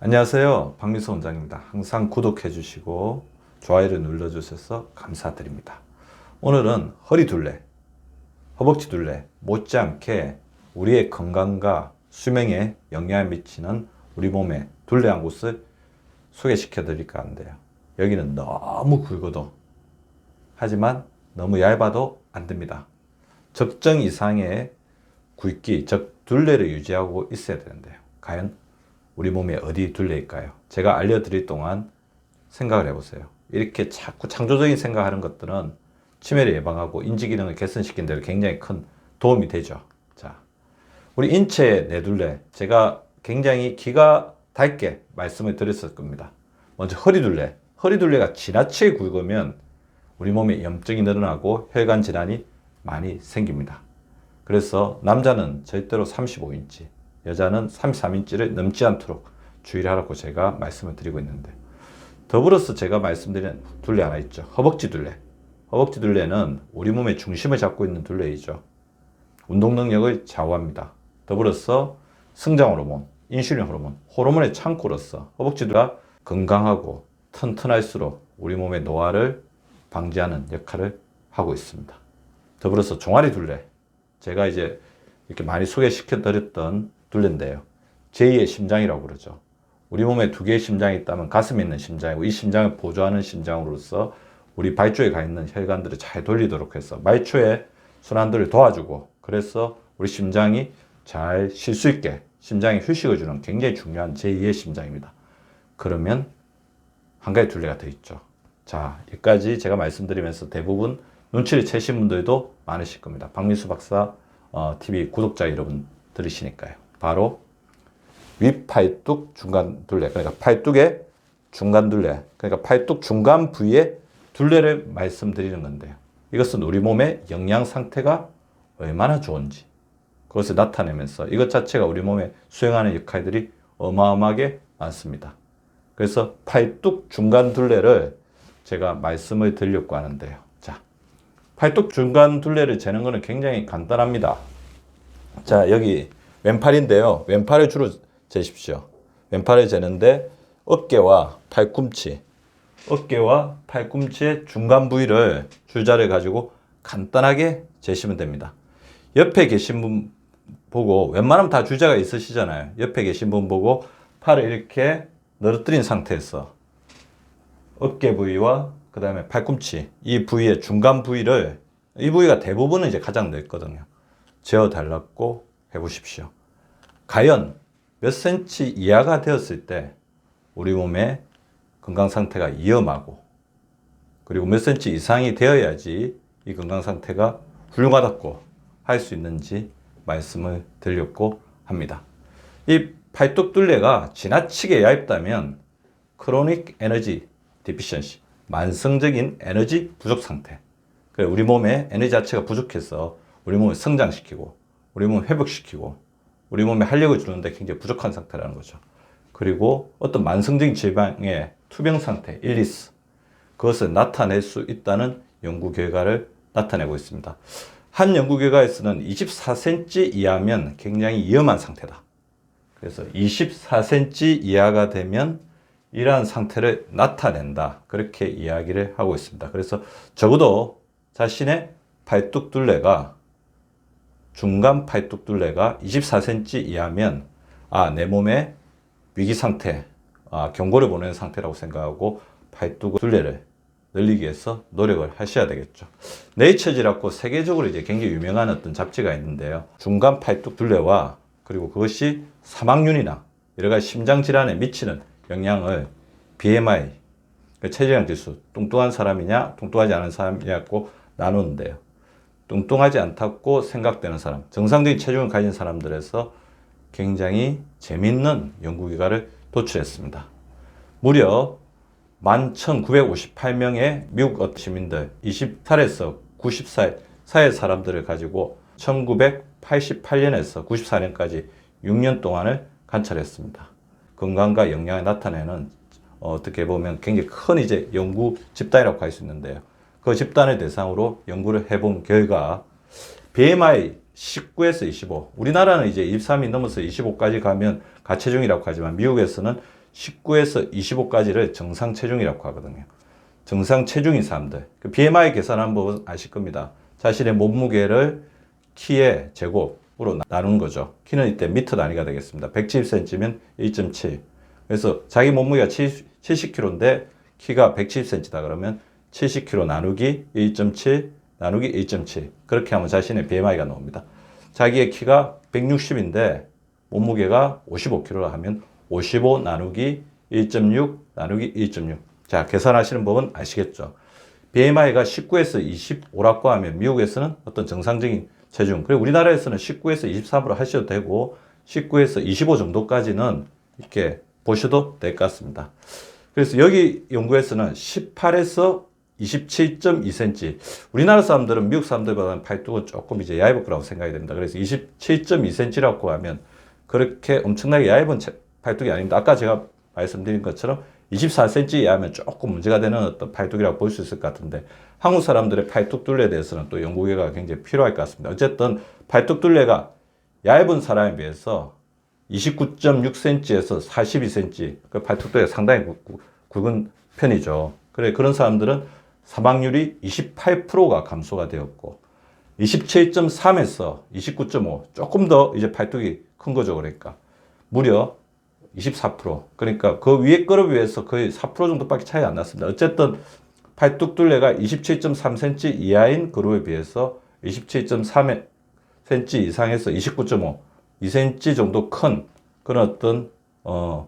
안녕하세요. 박민수 원장입니다. 항상 구독해 주시고 좋아요를 눌러 주셔서 감사드립니다. 오늘은 허리 둘레, 허벅지 둘레 못지않게 우리의 건강과 수명에 영향을 미치는 우리 몸의 둘레 한 곳을 소개시켜 드릴까 하는데요. 여기는 너무 굵어도 하지만 너무 얇아도 안 됩니다. 적정 이상의 굵기, 즉 둘레를 유지하고 있어야 되는데요. 과연 우리 몸에 어디 둘레일까요? 제가 알려드릴 동안 생각을 해보세요. 이렇게 자꾸 창조적인 생각하는 것들은 치매를 예방하고 인지기능을 개선시키는 데 굉장히 큰 도움이 되죠. 자, 우리 인체의 네 둘레, 제가 굉장히 기가 닳게 말씀을 드렸을 겁니다. 먼저 허리 둘레. 허리 둘레가 지나치게 굵으면 우리 몸에 염증이 늘어나고 혈관 질환이 많이 생깁니다. 그래서 남자는 절대로 35인치, 여자는 33인치를 넘지 않도록 주의를 하라고 제가 말씀을 드리고 있는데, 더불어서 제가 말씀드린 둘레 하나 있죠. 허벅지 둘레. 허벅지 둘레는 우리 몸의 중심을 잡고 있는 둘레이죠. 운동 능력을 좌우합니다. 더불어서 성장 호르몬, 인슐린 호르몬, 호르몬의 창고로서 허벅지가 건강하고 튼튼할수록 우리 몸의 노화를 방지하는 역할을 하고 있습니다. 더불어서 종아리 둘레. 제가 이제 이렇게 많이 소개시켜 드렸던 둘레인데요. 제2의 심장이라고 그러죠. 우리 몸에 두 개의 심장이 있다면 가슴에 있는 심장이고, 이 심장을 보조하는 심장으로서 우리 발주에 가 있는 혈관들을 잘 돌리도록 해서 말초의 순환들을 도와주고, 그래서 우리 심장이 잘 쉴 수 있게 심장에 휴식을 주는 굉장히 중요한 제2의 심장입니다. 그러면 한 가지 둘레가 더 있죠. 자, 여기까지 제가 말씀드리면서 대부분 눈치를 채신 분들도 많으실 겁니다. 박민수 박사 TV 구독자 여러분 들으시니까요. 바로 윗팔뚝 중간 둘레, 그러니까 팔뚝의 중간 둘레, 그러니까 팔뚝 중간 부위의 둘레를 말씀드리는 건데요. 이것은 우리 몸의 영양 상태가 얼마나 좋은지 그것을 나타내면서 이것 자체가 우리 몸에 수행하는 역할들이 어마어마하게 많습니다. 그래서 팔뚝 중간 둘레를 제가 말씀을 드리려고 하는데요. 자, 팔뚝 중간 둘레를 재는 것은 굉장히 간단합니다. 자, 여기 왼팔인데요. 왼팔을 주로 재십시오. 왼팔을 재는데 어깨와 팔꿈치의 중간 부위를 줄자를 가지고 간단하게 재시면 됩니다. 옆에 계신 분 보고, 웬만하면 다 줄자가 있으시잖아요. 옆에 계신 분 보고 팔을 이렇게 늘어뜨린 상태에서 어깨 부위와 그 다음에 팔꿈치, 이 부위의 중간 부위를, 이 부위가 대부분은 이제 가장 넓거든요. 재어달라고 해보십시오. 과연 몇 센치 이하가 되었을 때 우리 몸의 건강 상태가 위험하고, 그리고 몇 센치 이상이 되어야지 이 건강 상태가 훌륭하다고 할 수 있는지 말씀을 드리려고 합니다. 이 팔뚝 둘레가 지나치게 얇다면 크로닉 에너지 디피션시, 만성적인 에너지 부족 상태. 우리 몸의 에너지 자체가 부족해서 우리 몸을 성장시키고 우리 몸을 회복시키고 우리 몸에 활력을 주는데 굉장히 부족한 상태라는 거죠. 그리고 어떤 만성적인 질병의 투병 상태, 일리스, 그것을 나타낼 수 있다는 연구 결과를 나타내고 있습니다. 한 연구 결과에서는 24cm 이하면 굉장히 위험한 상태다. 그래서 24cm 이하가 되면 이러한 상태를 나타낸다. 그렇게 이야기를 하고 있습니다. 그래서 적어도 자신의 팔뚝 둘레가, 중간 팔뚝 둘레가 24cm 이하면 내 몸의 위기 상태, 경고를 보내는 상태라고 생각하고 팔뚝 둘레를 늘리기 위해서 노력을 하셔야 되겠죠. 네이처지라고 세계적으로 이제 굉장히 유명한 어떤 잡지가 있는데요. 중간 팔뚝 둘레와 그리고 그것이 사망률이나 여러 가지 심장 질환에 미치는 영향을 BMI, 체지방 지수, 뚱뚱한 사람이냐 뚱뚱하지 않은 사람이냐고 나누는데요. 뚱뚱하지 않다고 생각되는 사람, 정상적인 체중을 가진 사람들에서 굉장히 재미있는 연구 결과를 도출했습니다. 무려 11,958명의 미국 시민들 20살에서 90살 사이의 사람들을 가지고 1988년에서 94년까지 6년 동안을 관찰했습니다. 건강과 영양을 나타내는 어떻게 보면 굉장히 큰 이제 연구 집단이라고 할 수 있는데요. 그 집단을 대상으로 연구를 해본 결과 BMI 19에서 25, 우리나라는 이제 23이 넘어서 25까지 가면 가체중이라고 하지만 미국에서는 19에서 25까지를 정상 체중이라고 하거든요. 정상 체중인 사람들, BMI 계산하는 법은 아실 겁니다. 자신의 몸무게를 키의 제곱으로 나누는 거죠. 키는 이때 미터 단위가 되겠습니다. 170cm면 1.7. 그래서 자기 몸무게가 70kg인데 키가 170cm다 그러면 70kg 나누기 1.7 나누기 1.7. 그렇게 하면 자신의 BMI가 나옵니다. 자기의 키가 160인데 몸무게가 55kg라 하면 55 나누기 1.6 나누기 1.6. 자, 계산하시는 법은 아시겠죠? BMI가 19에서 25라고 하면 미국에서는 어떤 정상적인 체중, 그리고 우리나라에서는 19에서 23으로 하셔도 되고 19에서 25 정도까지는 이렇게 보셔도 될 것 같습니다. 그래서 여기 연구에서는 18에서 27.2cm. 우리나라 사람들은 미국 사람들보다는 팔뚝은 조금 이제 얇을 거라고 생각이 됩니다. 그래서 27.2cm라고 하면 그렇게 엄청나게 얇은 팔뚝이 아닙니다. 아까 제가 말씀드린 것처럼 24cm 이하면 조금 문제가 되는 어떤 팔뚝이라고 볼 수 있을 것 같은데, 한국 사람들의 팔뚝 둘레에 대해서는 또 연구가 굉장히 필요할 것 같습니다. 어쨌든 팔뚝 둘레가 얇은 사람에 비해서 29.6cm에서 42cm, 그 팔뚝 둘레가 상당히 굵은 편이죠. 그래, 그런 사람들은 사망률이 28%가 감소가 되었고, 27.3에서 29.5, 조금 더 이제 팔뚝이 큰 거죠. 그러니까 무려 24%. 그러니까 그 위에 거에 비해서 거의 4% 정도밖에 차이 안 났습니다. 어쨌든 팔뚝 둘레가 27.3cm 이하인 그룹에 비해서 27.3cm 이상에서 29.5, 2cm 정도 큰 그런 어떤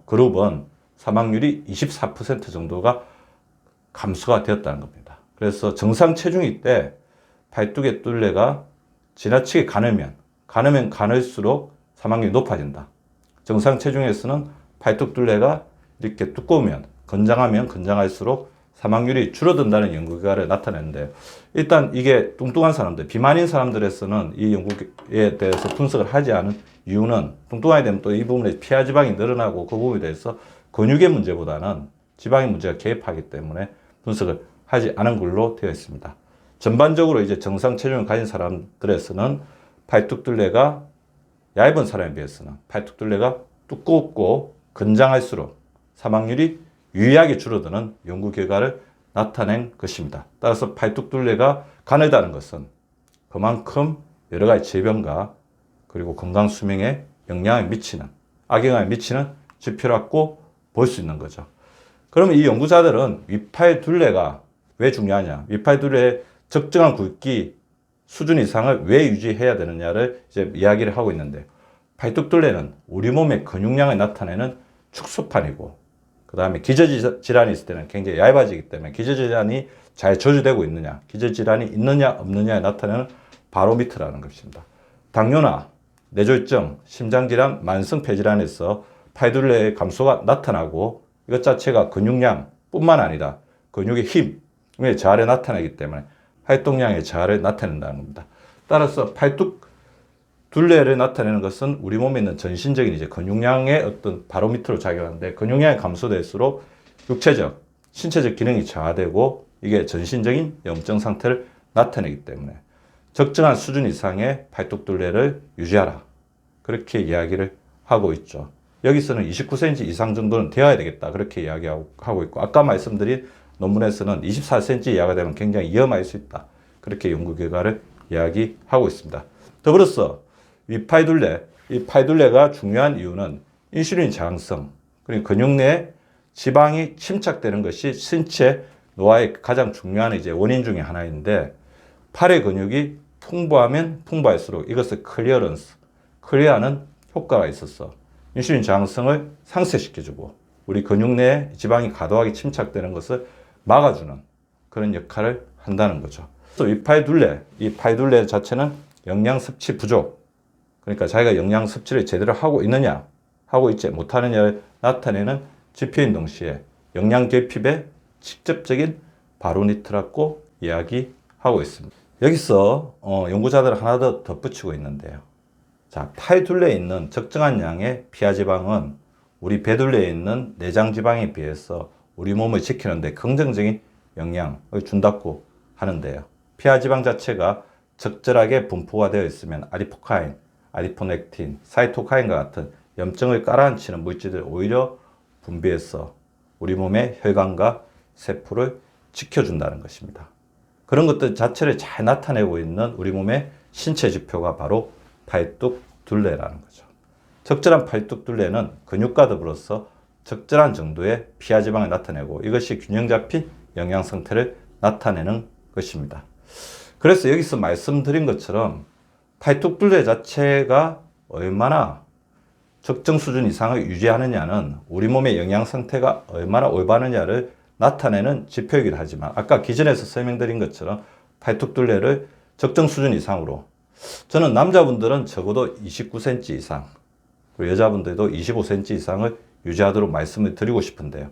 그룹은 사망률이 24% 정도가 감소가 되었다는 겁니다. 그래서 정상 체중일 때 팔뚝의 둘레가 지나치게 가늘면 가늘수록 사망률이 높아진다. 정상 체중에서는 팔뚝 둘레가 이렇게 두꺼우면 건장할수록 사망률이 줄어든다는 연구 결과를 나타냈는데, 일단 이게 뚱뚱한 사람들, 비만인 사람들에서는 이 연구에 대해서 분석을 하지 않은 이유는, 뚱뚱하게 되면 또 이 부분에 피하 지방이 늘어나고 그 부분에 대해서 근육의 문제보다는 지방의 문제가 개입하기 때문에 분석을 하지 않은 걸로 되어 있습니다. 전반적으로 이제 정상 체중을 가진 사람들에서는 팔뚝 둘레가 얇은 사람에 비해서는 팔뚝 둘레가 두껍고 건장할수록 사망률이 유의하게 줄어드는 연구 결과를 나타낸 것입니다. 따라서 팔뚝 둘레가 가늘다는 것은 그만큼 여러 가지 질병과 그리고 건강 수명에 악영향을 미치는 지표라고 볼 수 있는 거죠. 그러면 이 연구자들은 윗팔 둘레가 왜 중요하냐, 윗팔 둘레의 적정한 굵기 수준 이상을 왜 유지해야 되느냐를 이제 이야기를 하고 있는데, 팔뚝 둘레는 우리 몸의 근육량을 나타내는 축소판이고, 그 다음에 기저질환이 있을 때는 굉장히 얇아지기 때문에 기저질환이 잘 저주되고 있느냐, 기저질환이 있느냐 없느냐에 나타내는 바로미터라는 것입니다. 당뇨나 뇌졸중, 심장질환, 만성폐질환에서 팔둘레의 감소가 나타나고, 이것 자체가 근육량 뿐만 아니라 근육의 힘의 저하를 나타내기 때문에 활동량의 저하를 나타낸다는 겁니다. 따라서 팔뚝 둘레를 나타내는 것은 우리 몸에 있는 전신적인 이제 근육량의 어떤 바로미터로 작용하는데, 근육량이 감소될수록 육체적, 신체적 기능이 저하되고 이게 전신적인 염증 상태를 나타내기 때문에 적정한 수준 이상의 팔뚝 둘레를 유지하라, 그렇게 이야기를 하고 있죠. 여기서는 29cm 이상 정도는 되어야 되겠다, 그렇게 이야기하고 있고, 아까 말씀드린 논문에서는 24cm 이하가 되면 굉장히 위험할 수 있다, 그렇게 연구 결과를 이야기하고 있습니다. 더불어서 이 팔둘레가 중요한 이유는 인슐린 저항성, 그리고 근육 내에 지방이 침착되는 것이 신체 노화의 가장 중요한 이제 원인 중에 하나인데, 팔의 근육이 풍부하면 풍부할수록 이것을 클리어하는 효과가 있어서 인슐린 저항성을 상쇄시켜주고 우리 근육 내에 지방이 과도하게 침착되는 것을 막아주는 그런 역할을 한다는 거죠. 또 이 팔둘레 자체는 영양 섭취 부족, 그러니까 자기가 영양 섭취를 제대로 하고 있느냐, 하고 있지 못하느냐를 나타내는 지표인 동시에 영양 결핍의 직접적인 바로미터라고 이야기하고 있습니다. 여기서 연구자들 하나 더 덧붙이고 있는데요. 자, 팔둘레에 있는 적정한 양의 피하지방은 우리 배둘레에 있는 내장지방에 비해서 우리 몸을 지키는데 긍정적인 영향을 준다고 하는데요. 피하지방 자체가 적절하게 분포가 되어 있으면 아디포카인, 아디포넥틴, 사이토카인과 같은 염증을 깔아앉히는 물질을 오히려 분비해서 우리 몸의 혈관과 세포를 지켜준다는 것입니다. 그런 것들 자체를 잘 나타내고 있는 우리 몸의 신체 지표가 바로 팔뚝둘레라는 거죠. 적절한 팔뚝둘레는 근육과 더불어서 적절한 정도의 피하지방을 나타내고 이것이 균형 잡힌 영양 상태를 나타내는 것입니다. 그래서 여기서 말씀드린 것처럼 팔뚝둘레 자체가 얼마나 적정 수준 이상을 유지하느냐는 우리 몸의 영양 상태가 얼마나 올바르냐를 나타내는 지표이기도 하지만 아까 기존에서 설명드린 것처럼 팔뚝둘레를 적정 수준 이상으로 저는 남자분들은 적어도 29cm 이상 그리고 여자분들도 25cm 이상을 유지하도록 말씀을 드리고 싶은데요.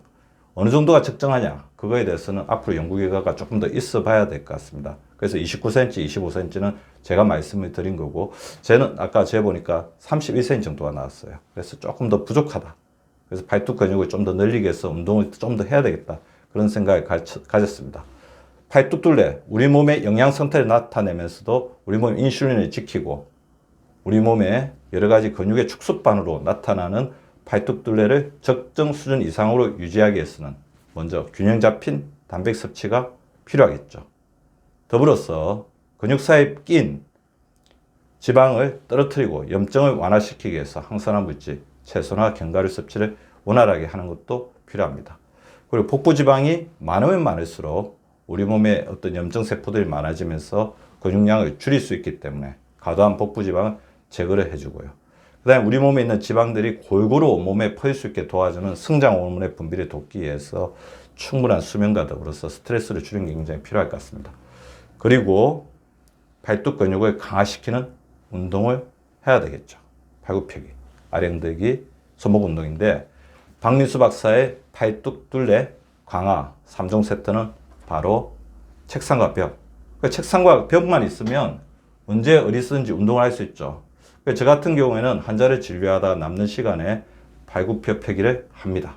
어느 정도가 적정하냐 그거에 대해서는 앞으로 연구 결과가 조금 더 있어 봐야 될 것 같습니다. 그래서 29cm, 25cm는 제가 말씀을 드린 거고 쟤는 아까 재보니까 31cm 정도가 나왔어요. 그래서 조금 더 부족하다. 그래서 팔뚝 근육을 좀 더 늘리기 위해서 운동을 좀 더 해야 되겠다. 그런 생각을 가졌습니다. 팔뚝둘레, 우리 몸의 영양 상태를 나타내면서도 우리 몸 인슐린을 지키고 우리 몸의 여러 가지 근육의 축소반으로 나타나는 팔뚝둘레를 적정 수준 이상으로 유지하기 위해서는 먼저 균형 잡힌 단백 섭취가 필요하겠죠. 더불어서 근육 사이에 낀 지방을 떨어뜨리고 염증을 완화시키기 위해서 항산화 물질, 채소나 견과류 섭취를 원활하게 하는 것도 필요합니다. 그리고 복부 지방이 많으면 많을수록 우리 몸에 어떤 염증 세포들이 많아지면서 근육량을 줄일 수 있기 때문에 과도한 복부 지방을 제거를 해주고요. 그 다음에 우리 몸에 있는 지방들이 골고루 온몸에 퍼질 수 있게 도와주는 성장 호르몬의 분비를 돕기 위해서 충분한 수면과 더불어서 스트레스를 줄이는 게 굉장히 필요할 것 같습니다. 그리고 팔뚝 근육을 강화시키는 운동을 해야 되겠죠. 팔굽혀기, 아령들기, 손목 운동인데 박민수 박사의 팔뚝둘레 강화 3종 세트는 바로 책상과 벽. 책상과 벽만 있으면 언제 어디서든지 운동을 할 수 있죠. 저 같은 경우에는 환자를 진료하다 남는 시간에 팔굽혀펴기를 합니다.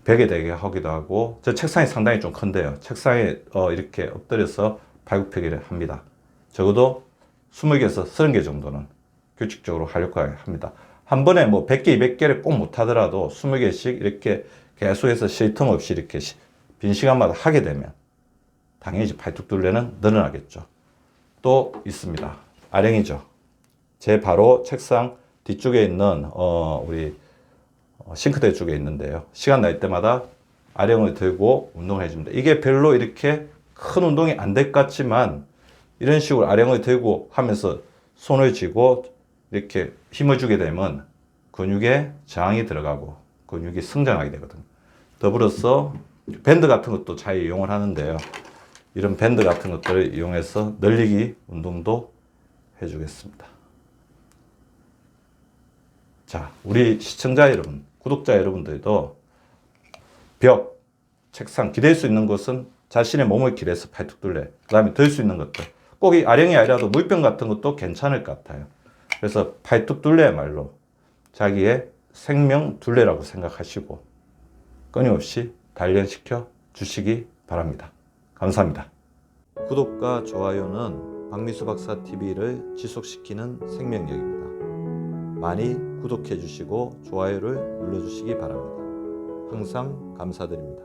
벽에 대게 하기도 하고 저 책상이 상당히 좀 큰데요. 책상에 이렇게 엎드려서 팔굽혀펴기를 합니다. 적어도 20개에서 30개 정도는 규칙적으로 하려고 합니다. 한 번에 뭐 100개, 200개를 꼭 못하더라도 20개씩 이렇게 계속해서 쉴 틈 없이 이렇게 빈 시간마다 하게 되면 당연히 팔뚝둘레는 늘어나겠죠. 또 있습니다. 아령이죠. 제 바로 책상 뒤쪽에 있는 우리 싱크대 쪽에 있는데요. 시간 날 때마다 아령을 들고 운동을 해줍니다. 이게 별로 이렇게 큰 운동이 안 될 것 같지만 이런 식으로 아령을 들고 하면서 손을 쥐고 이렇게 힘을 주게 되면 근육에 저항이 들어가고 근육이 성장하게 되거든요. 더불어서 밴드 같은 것도 잘 이용을 하는데요. 이런 밴드 같은 것들을 이용해서 늘리기 운동도 해주겠습니다. 자, 우리 시청자 여러분, 구독자 여러분들도 벽, 책상, 기댈 수 있는 곳은 자신의 몸을 기대서 팔뚝둘레, 그 다음에 들 수 있는 것들, 꼭 이 아령이 아니라도 물병 같은 것도 괜찮을 것 같아요. 그래서 팔뚝둘레야말로 자기의 생명둘레라고 생각하시고 끊임없이 단련시켜 주시기 바랍니다. 감사합니다. 구독과 좋아요는 박미수 박사 TV를 지속시키는 생명력입니다. 많이 구독해 주시고 좋아요를 눌러 주시기 바랍니다. 항상 감사드립니다.